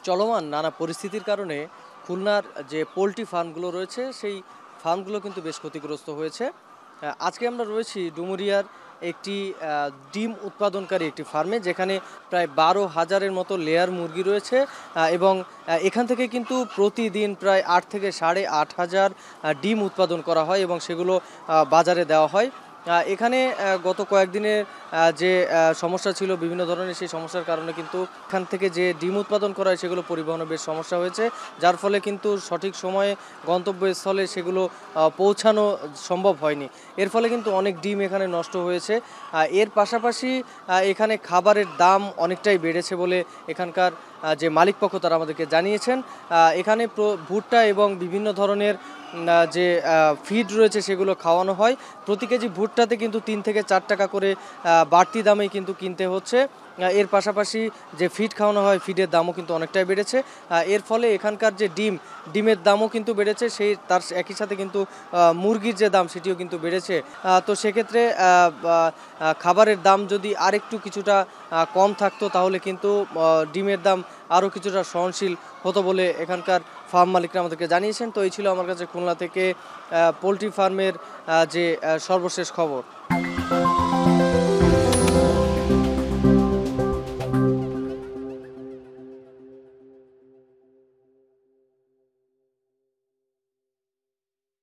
চলমান নানা পরিস্থিতির কারণে খুলনার যে পোল্ট্রি ফার্মগুলো রয়েছে সেই ফার্মগুলো কিন্তু বেশ ক্ষতিগ্রস্ত হয়েছে। আজকে আমরা রয়েছি ডুমুরিয়ার একটি ডিম উৎপাদনকারী একটি ফার্মে, যেখানে প্রায় ১২,০০০-এর মতো লেয়ার মুরগি রয়েছে এবং এখান থেকে কিন্তু প্রতিদিন প্রায় ৮ থেকে ৮,৫০০ ডিম উৎপাদন করা হয় এবং সেগুলো বাজারে দেওয়া হয়। এখানে গত কয়েকদিনের যে সমস্যা ছিল, বিভিন্ন ধরনের সেই সমস্যার কারণে কিন্তু এখান থেকে যে ডিম উৎপাদন করা হয় সেগুলো পরিবহনে বেশ সমস্যা হয়েছে, যার ফলে কিন্তু সঠিক সময়ে গন্তব্যস্থলে সেগুলো পৌঁছানো সম্ভব হয়নি। এর ফলে কিন্তু অনেক ডিম এখানে নষ্ট হয়েছে। এর পাশাপাশি এখানে খাবারের দাম অনেকটাই বেড়েছে বলে এখানকার যে মালিকপক্ষ তারা আমাদেরকে জানিয়েছেন। এখানে ভুট্টা এবং বিভিন্ন ধরনের যে ফিড রয়েছে সেগুলো খাওয়ানো হয়। প্রতি কেজি ভুট্টাতে কিন্তু ৩ থেকে ৪ টাকা করে বাড়তি দামেই কিন্তু কিনতে হচ্ছে। এর পাশাপাশি যে ফিড খাওয়ানো হয়, ফিডের দামও কিন্তু অনেকটাই বেড়েছে। এর ফলে এখানকার যে ডিমের দামও কিন্তু বেড়েছে, সেই তার একই সাথে কিন্তু মুরগির যে দাম সেটিও কিন্তু বেড়েছে। তো সেক্ষেত্রে খাবারের দাম যদি আরেকটু কিছুটা কম থাকতো তাহলে কিন্তু ডিমের দাম আরও কিছুটা সহনশীল হতো বলে এখানকার ফার্ম মালিকরা আমাদেরকে জানিয়েছেন। তো এই ছিল আমার কাছে খুলনা থেকে পোলট্রি ফার্মের যে সর্বশেষ খবর।